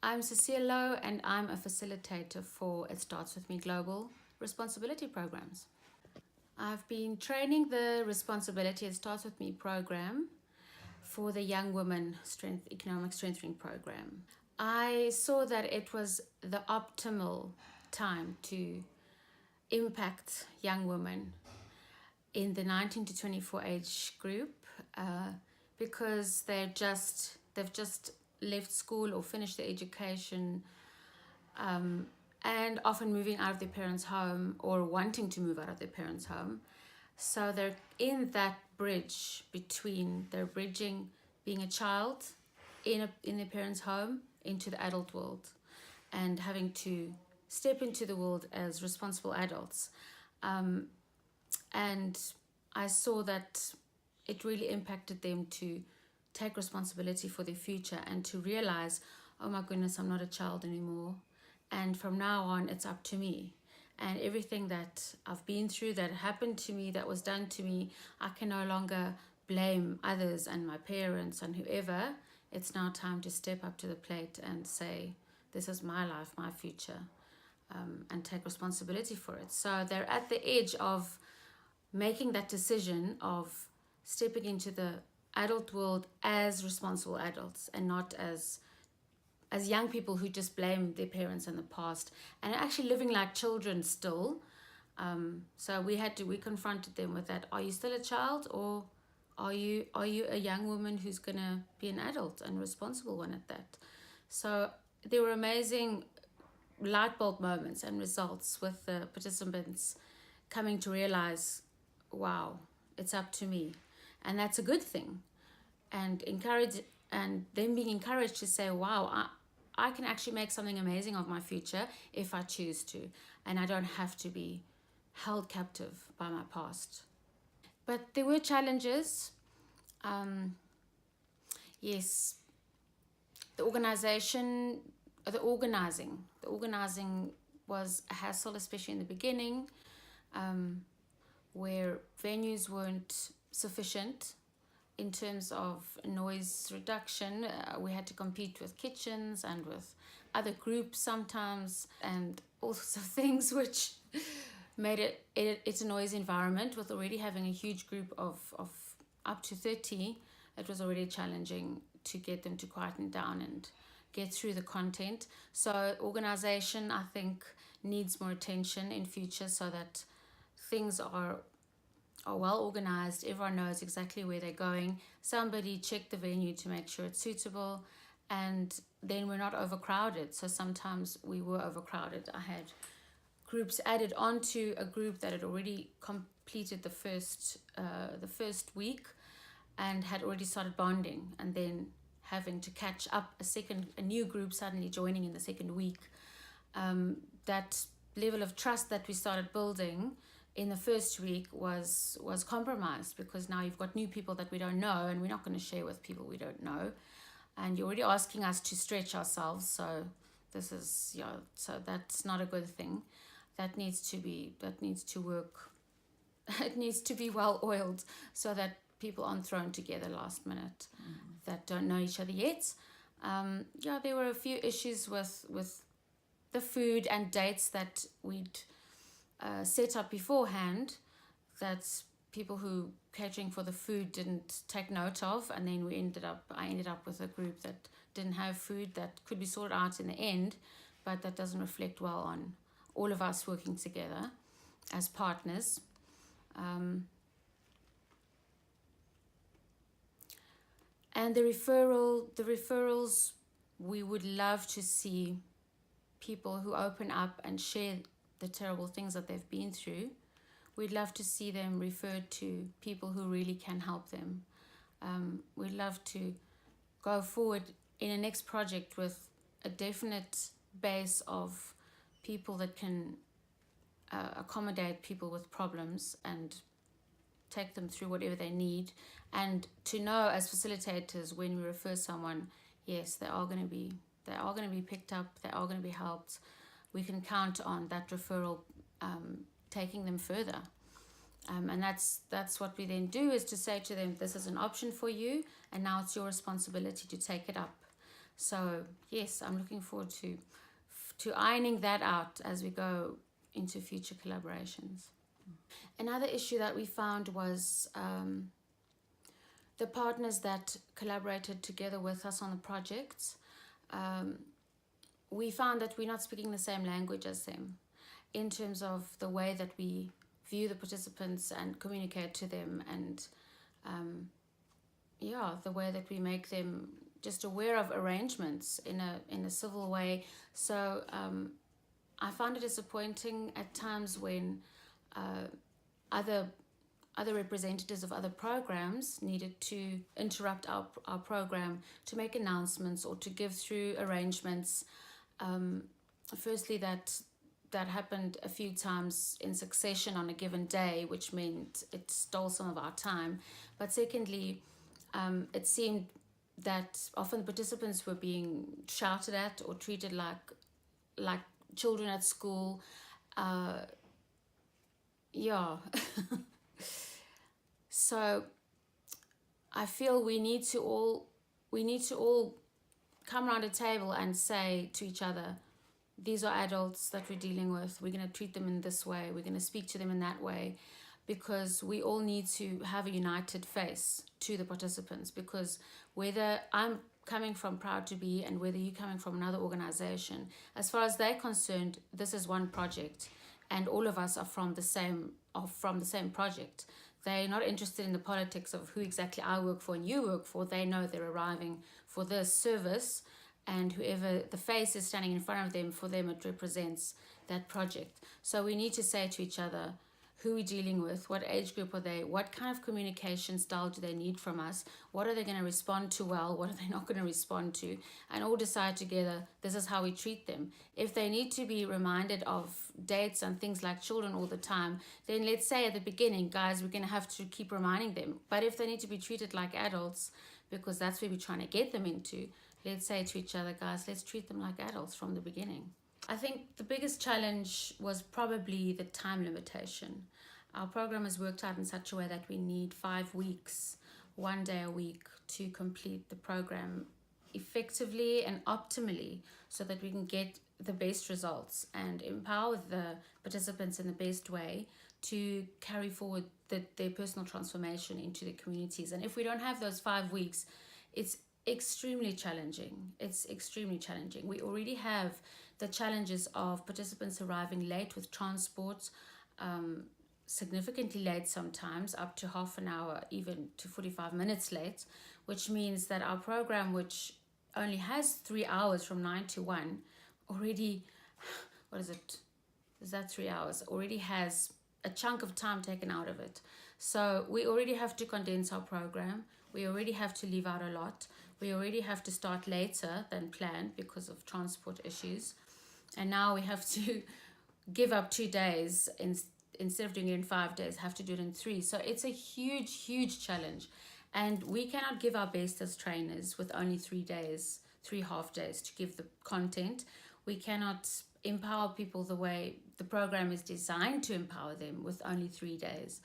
I'm Cecile Louw, and I'm a facilitator for It Starts With Me Global Responsibility Programs. I've been training the Responsibility It Starts With Me program for the Young Women Economic Strengthening Program. I saw that it was the optimal time to impact young women in the 19 to 24 age group because they've just left school or finished their education, and often moving out of their parents' home or wanting to move out of their parents' home. So they're in that bridge between, they're bridging being a child in their parents' home into the adult world and having to step into the world as responsible adults. And I saw that it really impacted them to take responsibility for their future and to realize, oh my goodness, I'm not a child anymore. And from now on, it's up to me. And everything that I've been through, that happened to me, that was done to me, I can no longer blame others and my parents and whoever. It's now time to step up to the plate and say, this is my life, my future, and take responsibility for it. So they're at the edge of making that decision of stepping into the adult world as responsible adults and not as young people who just blame their parents in the past and actually living like children still. So we confronted them with that. Are you still a child, or are you a young woman who's gonna be an adult and responsible one at that? So there were amazing light bulb moments and results with the participants coming to realize, wow, it's up to me. And that's a good thing. And them being encouraged to say, wow, I can actually make something amazing of my future if I choose to. And I don't have to be held captive by my past. But there were challenges. Yes, the organizing was a hassle, especially in the beginning, where venues weren't sufficient in terms of noise reduction. We had to compete with kitchens and with other groups sometimes, and all sorts of things which made it's a noisy environment. With already having a huge group of up to 30, it was already challenging to get them to quieten down and get through the content. So organization, I think, needs more attention in future so that things are well organized. Everyone knows exactly where they're going. Somebody check the venue to make sure it's suitable, and then we're not overcrowded. So sometimes we were overcrowded. I had groups added onto a group that had already completed the first week and had already started bonding, and then having to catch up a new group suddenly joining in the second week. That level of trust that we started building in the first week was compromised, because now you've got new people that we don't know, and we're not going to share with people we don't know, and you're already asking us to stretch ourselves. So this is so that's not a good thing. That needs to work. It needs to be well oiled so that people aren't thrown together last minute that don't know each other yet. There were a few issues with the food and dates that we'd set up beforehand, that people who catering for the food didn't take note of, and then I ended up with a group that didn't have food that could be sorted out in the end, but that doesn't reflect well on all of us working together as partners. And the referrals, we would love to see people who open up and share the terrible things that they've been through. We'd love to see them referred to people who really can help them. We'd love to go forward in a next project with a definite base of people that can accommodate people with problems and take them through whatever they need, and to know as facilitators, when we refer someone, yes, they are going to be picked up, they are going to be helped. We can count on that referral taking them further. And that's what we then do, is to say to them, this is an option for you, and now it's your responsibility to take it up. So yes, I'm looking forward to ironing that out as we go into future collaborations. Another issue that we found was the partners that collaborated together with us on the projects. Um, we found that we're not speaking the same language as them in terms of the way that we view the participants and communicate to them, and the way that we make them just aware of arrangements in a civil way. So I found it disappointing at times when other representatives of other programs needed to interrupt our program to make announcements or to give through arrangements. Firstly, that happened a few times in succession on a given day, which meant it stole some of our time. But secondly, it seemed that often participants were being shouted at or treated like children at school. Yeah. So I feel we need to all come around a table and say to each other, these are adults that we're dealing with. We're going to treat them in this way. We're going to speak to them in that way, because we all need to have a united face to the participants. Because whether I'm coming from Proud to Be and whether you're coming from another organization, as far as they're concerned, this is one project, and all of us are from the same project. They're not interested in the politics of who exactly I work for and you work for. They know they're arriving for this service, and whoever the face is standing in front of them, for them it represents that project. So we need to say to each other who we're dealing with, what age group are they, what kind of communication style do they need from us, what are they going to respond to well, what are they not going to respond to, and all decide together this is how we treat them. If they need to be reminded of dates and things like children all the time, then let's say at the beginning, guys, we're going to have to keep reminding them. But if they need to be treated like adults, because that's where we're trying to get them into, let's say to each other, guys, let's treat them like adults from the beginning. I think the biggest challenge was probably the time limitation. Our program is worked out in such a way that we need 5 weeks, 1 day a week, to complete the program effectively and optimally, so that we can get the best results and empower the participants in the best way to carry forward their personal transformation into the communities. And if we don't have those 5 weeks, it's extremely challenging. It's extremely challenging. We already have the challenges of participants arriving late with transport, significantly late sometimes, up to half an hour, even to 45 minutes late, which means that our program, which only has 3 hours from 9 to 1, already, what is it? Is that 3 hours? Already has a chunk of time taken out of it. So we already have to condense our program. We already have to leave out a lot. We already have to start later than planned because of transport issues. And now we have to give up 2 days instead of doing it in 5 days, have to do it in 3. So it's a huge, huge challenge. And we cannot give our best as trainers with only 3 days, 3 half days to give the content. We cannot empower people the way the program is designed to empower them with only 3 days.